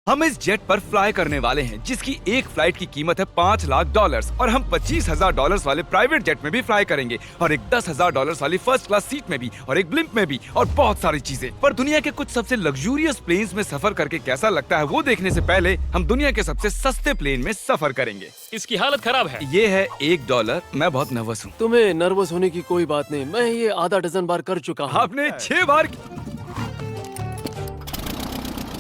हम इस जेट पर फ्लाई करने वाले हैं जिसकी एक फ्लाइट की कीमत है $5 लाख और हम $25,000 वाले प्राइवेट जेट में भी फ्लाई करेंगे और एक $10,000 वाली फर्स्ट क्लास सीट में भी और एक ब्लिम्प में भी और बहुत सारी चीजें। पर दुनिया के कुछ सबसे लग्जूरियस प्लेन्स में सफर करके कैसा लगता है वो देखने से पहले हम दुनिया के सबसे सस्ते प्लेन में सफर करेंगे। इसकी हालत खराब है। ये है $1। मैं बहुत नर्वस हूँ। तुम्हें नर्वस होने की कोई बात नहीं, मैं ये आधा डजन बार कर चुका हूँ। आपने 6 बार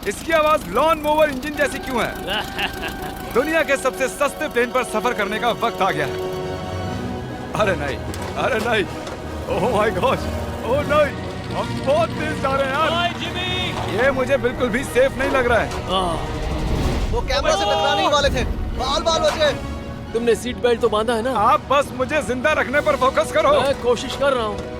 इसकी आवाज लॉन मोवर इंजन जैसी क्यों है? दुनिया के सबसे सस्ते प्लेन पर सफर करने का वक्त आ गया है। अरे नहीं, अरे नहीं, ओह माय गॉड, ओह नहीं, हम बहुत तेज जा रहे हैं यार। हाय जिमी, ये मुझे बिल्कुल भी सेफ नहीं लग रहा है। वो कैमरा से टकराने ही वाले थे। बाल बाल बच गए। तुमने सीट बेल्ट तो बांधा है ना? आप बस मुझे जिंदा रखने पर फोकस करो। मैं कोशिश कर रहा हूँ।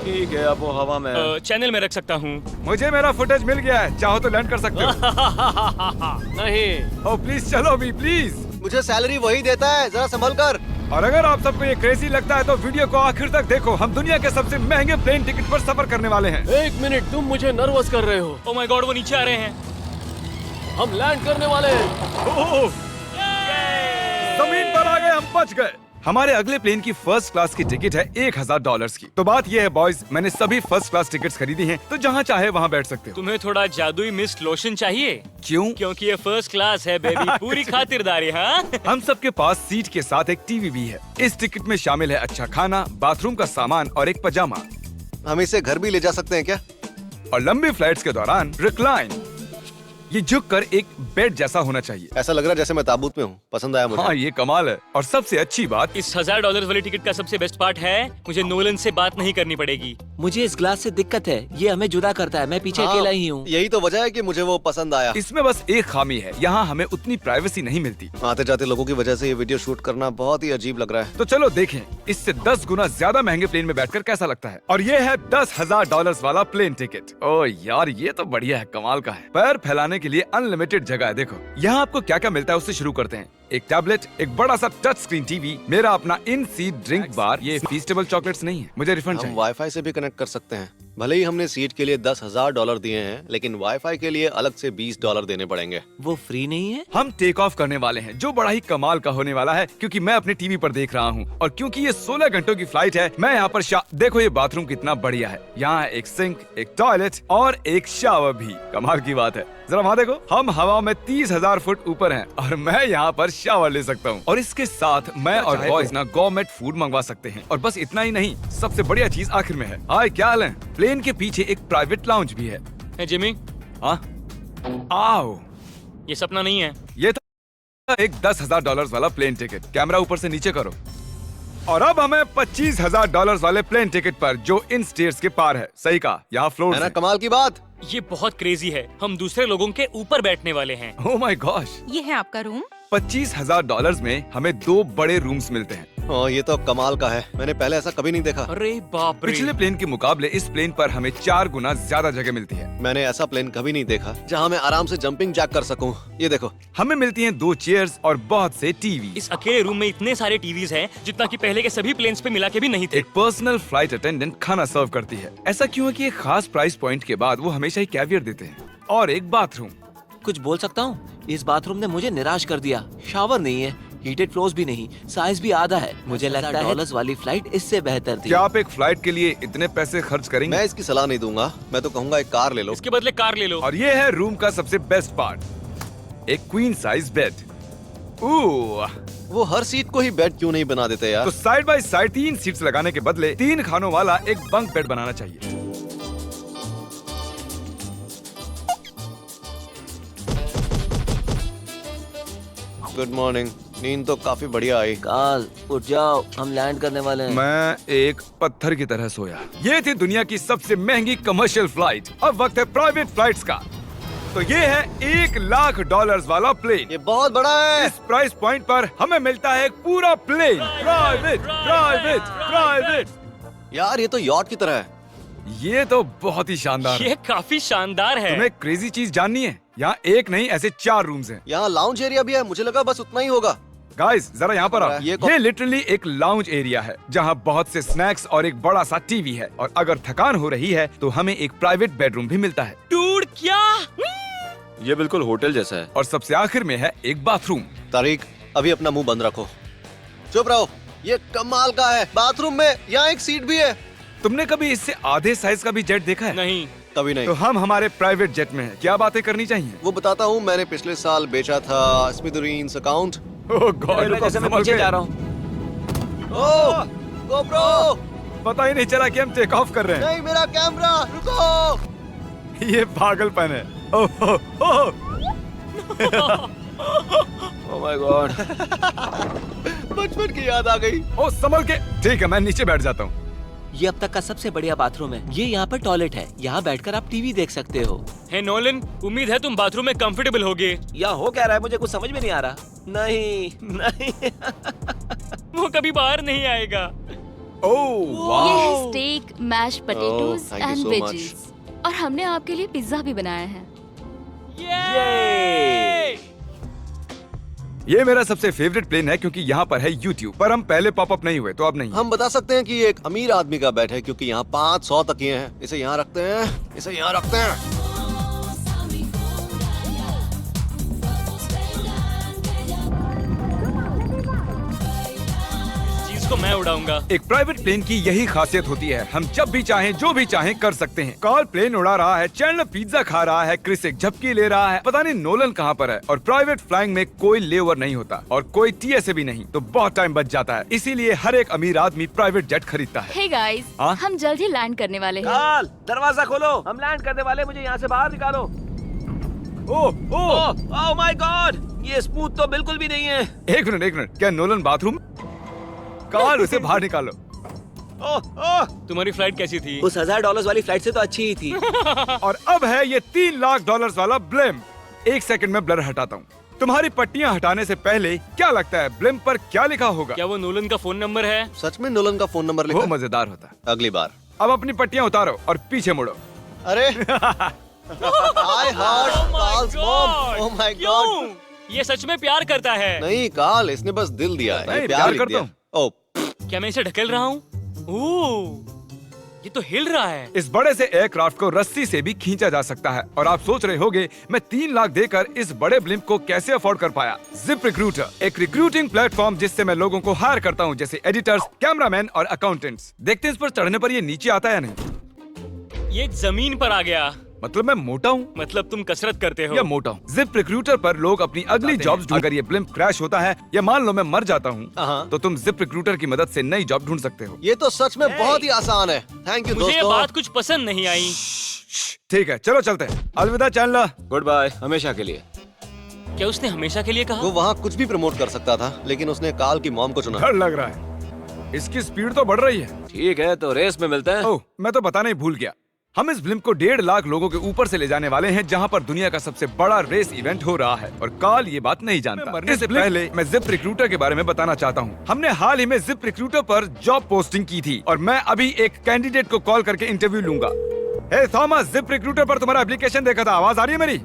ठीक है, अब वो हवा में है। चैनल में रख सकता हूँ। मुझे मेरा फुटेज मिल गया है, चाहो तो लैंड कर सकते हो। नहीं, ओह प्लीज चलो भी प्लीज। मुझे सैलरी वही देता है, जरा संभल कर। और अगर आप सबको ये क्रेजी लगता है तो वीडियो को आखिर तक देखो। हम दुनिया के सबसे महंगे प्लेन टिकट पर सफर करने वाले हैं। एक मिनट, तुम मुझे नर्वस कर रहे हो। ओह माय गॉड, वो नीचे आ रहे हैं। हम लैंड करने वाले हैं। ओह, जमीन पर आ गए, हम बच गए। हमारे अगले प्लेन की फर्स्ट क्लास की टिकट है $1,000 की। तो बात ये है बॉयज, मैंने सभी फर्स्ट क्लास टिकट्स खरीदी हैं, तो जहाँ चाहे वहाँ बैठ सकते हो। तुम्हें थोड़ा जादुई मिस्ट लोशन चाहिए? क्यों? क्योंकि ये फर्स्ट क्लास है बेबी, पूरी खातिरदारी। हाँ हम सबके पास सीट के साथ एक टीवी भी है। इस टिकट में शामिल है अच्छा खाना, बाथरूम का सामान और एक पजामा। हम इसे घर भी ले जा सकते हैं क्या? और लंबी फ्लाइट्स के दौरान रिक्लाइन, ये झुक कर एक बेड जैसा होना चाहिए। ऐसा लग रहा है जैसे मैं ताबूत में हूँ। पसंद आया मुझे। हाँ ये कमाल है। और सबसे अच्छी बात, इस $1,000 वाली टिकट का सबसे बेस्ट पार्ट है मुझे नोलन से बात नहीं करनी पड़ेगी। मुझे इस ग्लास से दिक्कत है, ये हमें जुदा करता है। मैं पीछे अकेला ही हूँ। यही तो वजह है कि मुझे वो पसंद आया। इसमें बस एक खामी है, यहाँ हमें उतनी प्राइवेसी नहीं मिलती। आते जाते लोगों की वजह से ये वीडियो शूट करना बहुत ही अजीब लग रहा है। तो चलो देखें इससे 10 गुना ज्यादा महंगे प्लेन में बैठकर कैसा लगता है। और ये है $10,000 वाला प्लेन टिकट। ओह यार, ये तो बढ़िया है, कमाल का है। पैर फैलाने के लिए अनलिमिटेड जगह है। देखो यहाँ आपको क्या क्या मिलता है, उससे शुरू करते हैं। एक टैबलेट, एक बड़ा सा टच स्क्रीन टीवी, मेरा अपना इन सीट ड्रिंक बार। ये फीस्टेबल चॉकलेट्स नहीं है, मुझे रिफंड हम चाहिए। वाईफाई से भी कनेक्ट कर सकते हैं। भले ही हमने सीट के लिए $10,000 दिए हैं, लेकिन वाईफाई के लिए अलग से $20 देने पड़ेंगे। वो फ्री नहीं है? हम टेक ऑफ करने वाले हैं, जो बड़ा ही कमाल का होने वाला है, क्योंकि मैं अपने टीवी पर देख रहा हूँ और क्योंकि ये 16 घंटों की फ्लाइट है। मैं यहाँ पर देखो ये बाथरूम कितना बढ़िया है। यहाँ एक सिंक, एक टॉयलेट और एक शावर भी। कमाल की बात है, जरा वहाँ देखो। हम हवा में 30,000 फुट ऊपर हैं और मैं यहाँ पर शावर ले सकता हूँ। और इसके साथ मैं और बॉयज ना गवर्नमेंट फूड मंगवा सकते हैं। और बस इतना ही नहीं, सबसे बढ़िया चीज आखिर में है। हाय क्या हाल है? प्लेन के पीछे एक प्राइवेट लाउंज भी है। है जिमी, हाँ, आओ, ये सपना नहीं है। ये था एक $10,000 वाला प्लेन टिकट। कैमरा ऊपर से नीचे करो। और अब हमें $25,000 वाले प्लेन टिकट पर, जो इन स्टेयर्स के पार है। सही कहा, यहाँ फ्लोर है ना कमाल की बात? ये बहुत क्रेजी है, हम दूसरे लोगों के ऊपर बैठने वाले हैं। Oh my gosh. ये है आपका रूम। $25,000 में हमें 2 बड़े रूम्स मिलते हैं। ये तो कमाल का है, मैंने पहले ऐसा कभी नहीं देखा। अरे बाप रे। पिछले प्लेन के मुकाबले इस प्लेन पर हमें 4 गुना ज्यादा जगह मिलती है। मैंने ऐसा प्लेन कभी नहीं देखा जहाँ मैं आराम से जंपिंग जैक कर सकूं। ये देखो, हमें मिलती हैं 2 चेयर्स और बहुत से टीवी। इस अकेले रूम में इतने सारे टीवीज हैं जितना कि पहले के सभी प्लेन्स पे मिला के भी नहीं थे। एक पर्सनल फ्लाइट अटेंडेंट खाना सर्व करती है। ऐसा क्यों है कि एक खास प्राइस पॉइंट के बाद वो हमेशा ही कैवियर देते हैं। और एक बाथरूम। कुछ बोल सकता हूँ? इस बाथरूम ने मुझे निराश कर दिया। शावर नहीं है, हीटेड फ्लोर्स भी नहीं, साइज भी आधा है। मुझे लगता है $10 वाली फ्लाइट इससे बेहतर थी। क्या आप एक फ्लाइट के लिए इतने पैसे खर्च करेंगे? मैं इसकी सलाह नहीं दूंगा। मैं तो कहूँगा एक कार ले लो। इसके बदले कार ले लो। और ये है रूम का सबसे बेस्ट पार्ट, एक क्वीन साइज बेड। वो हर सीट को ही बेड क्यों नहीं बना देते यार? तो साइड बाय साइड 3 सीट्स लगाने के बदले 3 खानों वाला एक बंक बेड बनाना चाहिए। Good morning. नींद तो काफी बढ़िया आई। काल उठ जाओ, हम लैंड करने वाले हैं। मैं एक पत्थर की तरह सोया। ये थी दुनिया की सबसे महंगी कमर्शियल फ्लाइट। अब वक्त है प्राइवेट फ्लाइट्स का। तो ये है $1 लाख वाला प्लेन। ये बहुत बड़ा है। इस प्राइस पॉइंट पर हमें मिलता है एक पूरा प्लेन। Private, private, private. यार ये तो यॉट की तरह है। ये तो बहुत ही शानदार है। ये काफी शानदार है। तुम्हें क्रेजी चीज जाननी है? यहाँ एक नहीं, ऐसे 4 रूम्स हैं। यहाँ लाउंज एरिया भी है, मुझे लगा बस उतना ही होगा। गाइस जरा यहाँ पर आओ। ये ये लिटरली एक लाउंज एरिया है जहाँ बहुत से स्नैक्स और एक बड़ा सा टीवी है। और अगर थकान हो रही है तो हमें एक प्राइवेट बेडरूम भी मिलता है। डूड क्या? ये बिल्कुल होटल जैसा है। और सबसे आखिर में है एक बाथरूम। तारिक, अभी अपना मुंह बंद रखो। चुप रहो। ये कमाल का है। बाथरूम में यहाँ एक सीट भी है। तुमने कभी इससे आधे साइज का भी जेट देखा है? नहीं। कभी नहीं। तो हम हमारे प्राइवेट जेट में हैं। क्या बातें करनी चाहिए? वो बताता हूँ, मैंने पिछले साल बेचा था स्मिथुरीन्स अकाउंट। ओह गॉड, मैं जैसे मैं पीछे जा रहा हूँ। ओह गोप्रो, पता ही नहीं चला कि हम टेक ऑफ कर रहे हैं। नहीं मेरा कैमरा, रुको। ये पागलपन है। ओह ओह ओह माय गॉड। बचपन की याद आ गई। ओह संभल के। ठीक है, मैं नीचे बैठ जाता हूँ। ये अब तक का सबसे बढ़िया बाथरूम है। ये यहाँ पर टॉयलेट है। यहाँ बैठकर आप टीवी देख सकते हो। हे नोलन, उम्मीद है तुम बाथरूम में कंफर्टेबल होगे। या हो क्या रहा है, मुझे कुछ समझ में नहीं आ रहा। नहीं नहीं। वो कभी बाहर नहीं आएगा। ओह ये वाह। है steak, mash potatoes thank you and so veggies. और हमने आपके लिए पिज्जा भी बनाया है। ये मेरा सबसे फेवरेट प्लेन है क्योंकि यहाँ पर है YouTube। पर हम पहले पॉपअप नहीं हुए तो अब नहीं। हम बता सकते हैं कि ये एक अमीर आदमी का बेड है क्योंकि यहाँ 500 तकिए हैं। इसे यहाँ रखते हैं, इसे यहाँ रखते हैं। चीज को मैं उड़ाऊंगा। एक प्राइवेट प्लेन की यही खासियत होती है, हम जब भी चाहें जो भी चाहें कर सकते हैं। कार्ल प्लेन उड़ा रहा है, चैंडलर पिज्जा खा रहा है, क्रिस एक झपकी ले रहा है, पता नहीं नोलन कहाँ पर है। और प्राइवेट फ्लाइंग में कोई लेओवर नहीं होता और कोई TSA भी नहीं, तो बहुत टाइम बच जाता है। इसीलिए हर एक अमीर आदमी प्राइवेट जेट खरीदता है। हे गाइस, हाँ? हम जल्द ही लैंड करने वाले हैं। काल, दरवाजा खोलो, हम लैंड करने वाले। मुझे यहाँ से बाहर निकालो। ओह ओह ओह माय गॉड, ये स्मूथ तो बिल्कुल भी नहीं है। एक मिनट, क्या नोलन बाथरूम? कार्ल उसे बाहर निकालो। ओह ओह, तुम्हारी फ्लाइट कैसी थी? उस $1000 वाली फ्लाइट से तो अच्छी ही थी। और अब है ये $3 लाख वाला ब्लेम। एक सेकंड में ब्लर हटाता हूँ। तुम्हारी पट्टियाँ हटाने से पहले क्या लगता है ब्लेम पर क्या लिखा होगा? क्या वो नोलन का फोन नंबर है? सच में नोलन का फोन नंबर वो लिखा है? मजेदार होता। अगली बार। अब अपनी पट्टियाँ उतारो और पीछे मुड़ो। अरे I heart Carl's mom. Oh my God. क्यों? ये सच में प्यार करता है। नहीं कार्ल, इसने बस दिल दिया है। नहीं, ये प्यार लिख करता दिया। हूँ। ओह, क्या मैं इसे ढकेल रहा हूँ? ओह, ये तो हिल रहा है। इस बड़े से एयरक्राफ्ट को रस्सी से भी खींचा जा सकता है। और आप सोच रहे होंगे मैं 3 लाख देकर इस बड़े ब्लिम्प को कैसे अफोर्ड कर पाया। जिप रिक्रूटर, एक रिक्रूटिंग प्लेटफॉर्म जिससे मैं लोगों को हायर करता हूँ, जैसे एडिटर्स, कैमरामैन और अकाउंटेंट्स। देखते हैं इस पर चढ़ने पर ये नीचे आता है या नहीं। ये जमीन पर आ गया। मतलब मैं मोटा हूँ मतलब तुम कसरत करते हो। या मोटा हूँ। जिप रिक्रूटर पर लोग अपनी अगली जॉब्स ढूंढ। अगर ये ब्लिम्प क्रैश होता है या मान लो मैं मर जाता हूँ, हाँ। तो तुम जिप रिक्रूटर की मदद से नई जॉब ढूंढ सकते हो। ये तो सच में बहुत ही आसान है। थैंक यू मुझे ये दोस्तों। बात कुछ पसंद नहीं आई। ठीक है, चलो चलते हैं। अलविदा चैंडलर। गुड बाय, हमेशा के लिए। क्या उसने हमेशा के लिए कहा? वो वहाँ कुछ भी प्रमोट कर सकता था, लेकिन उसने कार्ल की मॉम को चुना। डर लग रहा है। इसकी स्पीड तो बढ़ रही है। ठीक है, तो रेस में मिलते हैं। ओह, मैं तो बताना ही भूल गया। हम इस ब्लिम्प को 1.5 लाख लोगों के ऊपर से ले जाने वाले हैं, जहां पर दुनिया का सबसे बड़ा रेस इवेंट हो रहा है। और कार्ल ये बात नहीं जानता। मरने से पहले मैं जिप रिक्रूटर के बारे में बताना चाहता हूं। हमने हाल ही में जिप रिक्रूटर पर जॉब पोस्टिंग की थी और मैं अभी एक कैंडिडेट को कॉल करके इंटरव्यू लूंगा। हे थॉमस, जिप रिक्रूटर पर तुम्हारा एप्लीकेशन देखा था। आवाज आ रही है मेरी?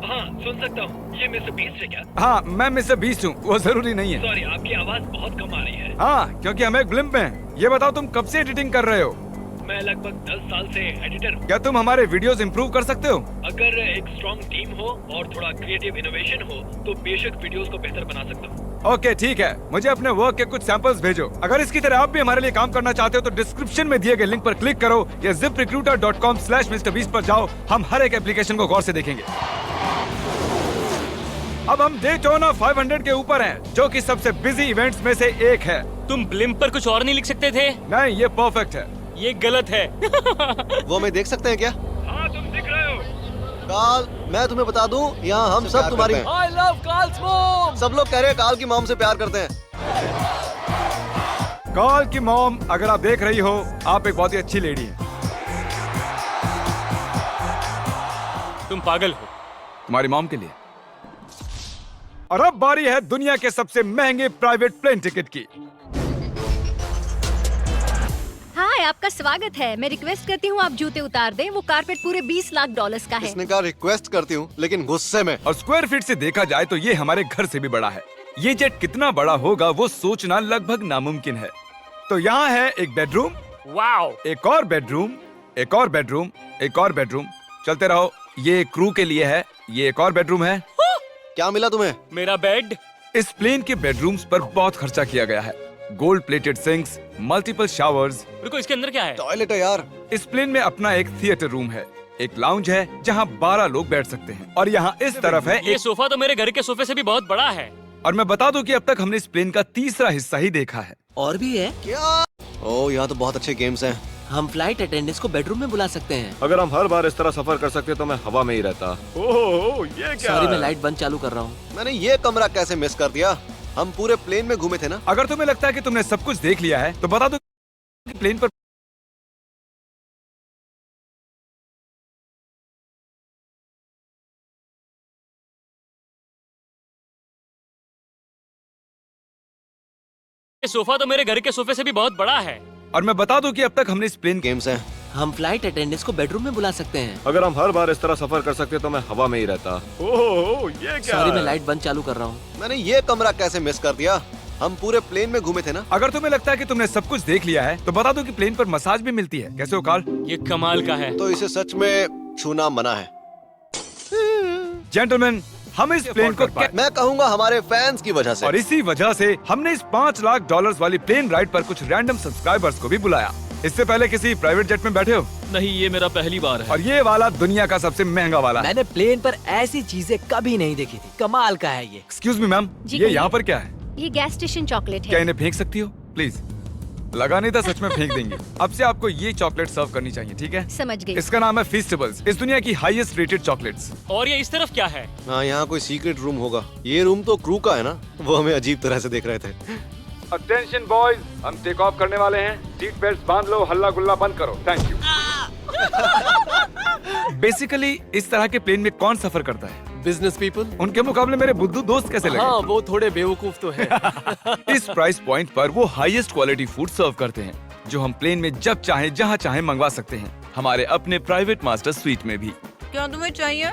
हाँ, सुन सकता हूँ। ये मिस्टर बीस्ट है क्या? हाँ, मैं मिस्टर बीस्ट हूँ। वो जरूरी नहीं है। सॉरी, आपकी आवाज बहुत कम आ रही है। हाँ, क्योंकि हम एक ब्लिम्प में हैं। ये बताओ तुम कब से एडिटिंग कर रहे हो? मैं लगभग 10 साल से एडिटर हूँ। क्या तुम हमारे वीडियोस इंप्रूव कर सकते हो? अगर एक स्ट्रॉन्ग टीम हो और थोड़ा क्रिएटिव इनोवेशन हो तो बेशक वीडियोस को बेहतर बना सकता हूँ। ओके, ठीक है। मुझे अपने वर्क के कुछ सैंपल्स भेजो। अगर इसकी तरह आप भी हमारे लिए काम करना चाहते हो तो डिस्क्रिप्शन में दिए गए लिंक पर क्लिक करो या ziprecruiter.com/MrBeast पर जाओ। हम हर एक एप्लीकेशन को गौर से देखेंगे। अब हम डेटोना 500 के ऊपर हैं, जो कि सबसे बिजी इवेंट्स में से एक है। तुम ब्लिम्प पर कुछ और नहीं लिख सकते थे? नहीं, ये परफेक्ट है। ये गलत है। वो हमें देख सकते हैं क्या? हाँ, तुम दिख रहे हो। कार्ल, मैं तुम्हें बता दूं, यहाँ हम सब तुम्हारी I love Carl's mom. सब लोग कह रहे हैं कार्ल की मॉम से प्यार करते हैं। कार्ल की मॉम, अगर आप देख रही हो, आप एक बहुत ही अच्छी लेडी हैं। तुम पागल हो। तुम्हारी मॉम के लिए। और अब बारी है दुनिया के सबसे महंगे प्राइवेट प्लेन टिकट की। हाय, आपका स्वागत है। मैं रिक्वेस्ट करती हूँ आप जूते उतार दें। वो कारपेट पूरे $20 लाख का है। इसने कहा रिक्वेस्ट करती हूँ, लेकिन गुस्से में। और स्क्वायर फीट से देखा जाए तो ये हमारे घर से भी बड़ा है। ये जेट कितना बड़ा होगा वो सोचना लगभग नामुमकिन है। तो यहाँ है एक बेडरूम, वाओ। एक और बेडरूम, एक और बेडरूम, एक और बेडरूम। चलते रहो। ये क्रू के लिए है, ये एक और बेडरूम है। क्या मिला तुम्हें? मेरा बेड। इस प्लेन के बेडरूम्स पर बहुत खर्चा किया गया है। Gold plated sinks, multiple showers. रुको, इसके अंदर क्या है? टॉयलेट है यार। इस प्लेन में अपना एक थिएटर रूम है, एक लाउंज है जहाँ 12 लोग बैठ सकते हैं, और यहाँ इस तरफ है ये एक। सोफा तो मेरे घर के सोफे से भी बहुत बड़ा है। और मैं बता दूं कि अब तक हमने इस प्लेन का तीसरा हिस्सा ही देखा है। और भी है। क्या? ओह, यहाँ तो बहुत अच्छे गेम्स हैं। हम फ्लाइट अटेंडेंट्स को बेडरूम में बुला सकते हैं। अगर हम हर बार इस तरह सफर कर सकते तो मैं हवा में ही रहता। ओह, ये क्या सॉरी, मैं है? लाइट बंद चालू कर रहा हूँ। मैंने ये कमरा कैसे मिस कर दिया? हम पूरे प्लेन में घूमे थे ना। अगर तुम्हें लगता है कि तुमने सब कुछ देख लिया है तो बता दो कि प्लेन पर ये सोफा तो मेरे घर के सोफे से भी बहुत बड़ा है। और मैं बता दूं कि अब तक हमने इस प्लेन गेम्स हैं। हम फ्लाइट अटेंडेंट्स को बेडरूम में बुला सकते हैं। अगर हम हर बार इस तरह सफर कर सकते तो मैं हवा में ही रहता। ओह, ये क्या सॉरी, है? मैं लाइट बंद चालू कर रहा हूँ। मैंने ये कमरा कैसे मिस कर दिया? हम पूरे प्लेन में घूमे थे ना। अगर तुम्हें लगता है कि तुमने सब कुछ देख लिया है तो बता दो कि प्लेन पर मसाज भी मिलती है। कैसे हो कार्ल? ये कमाल का है। तो इसे सच में छूना मना है। जेंटलमैन, हम इस प्लेन को मैं कहूँगा हमारे फैंस की वजह से। और इसी वजह से हमने इस $5 लाख वाली प्लेन राइड पर कुछ रैंडम सब्सक्राइबर्स को भी बुलाया। इससे पहले किसी प्राइवेट जेट में बैठे हो? नहीं, ये मेरा पहली बार है। और ये वाला दुनिया का सबसे महंगा वाला है। मैंने प्लेन पर ऐसी चीजें कभी नहीं देखी थी। कमाल का है ये। एक्सक्यूज मी मैम, जी ये कहिए। यहाँ पर क्या है? ये गैस स्टेशन चॉकलेट क्या है। इन्हें फेंक सकती हो प्लीज? लगा नहीं था, सच में फेंक देंगे। अब से आपको ये चॉकलेट सर्व करनी चाहिए, ठीक है? समझ गई। इसका नाम है फीस्टेबल्स, इस दुनिया की हाईएस्ट रेटेड चॉकलेट्स। और ये इस तरफ क्या है? हाँ, यहाँ कोई सीक्रेट रूम होगा। ये रूम तो क्रू का है ना, वो हमें अजीब तरह से देख रहे थे। अटेंशन बॉयज, हम टेक ऑफ करने वाले हैं। सीट बेल्ट बांध लो, हल्ला गुल्ला बंद करो। Thank you. बेसिकली इस तरह के प्लेन में कौन सफर करता है? Business people. उनके मुकाबले मेरे बुद्धू दोस्त कैसे लगे? हाँ, वो थोड़े बेवकूफ तो है। इस प्राइस पॉइंट पर वो हाईएस्ट क्वालिटी फूड सर्व करते हैं, जो हम प्लेन में जब चाहे जहाँ चाहे मंगवा सकते हैं, हमारे अपने प्राइवेट मास्टर स्वीट में भी। क्या तुम्हें चाहिए?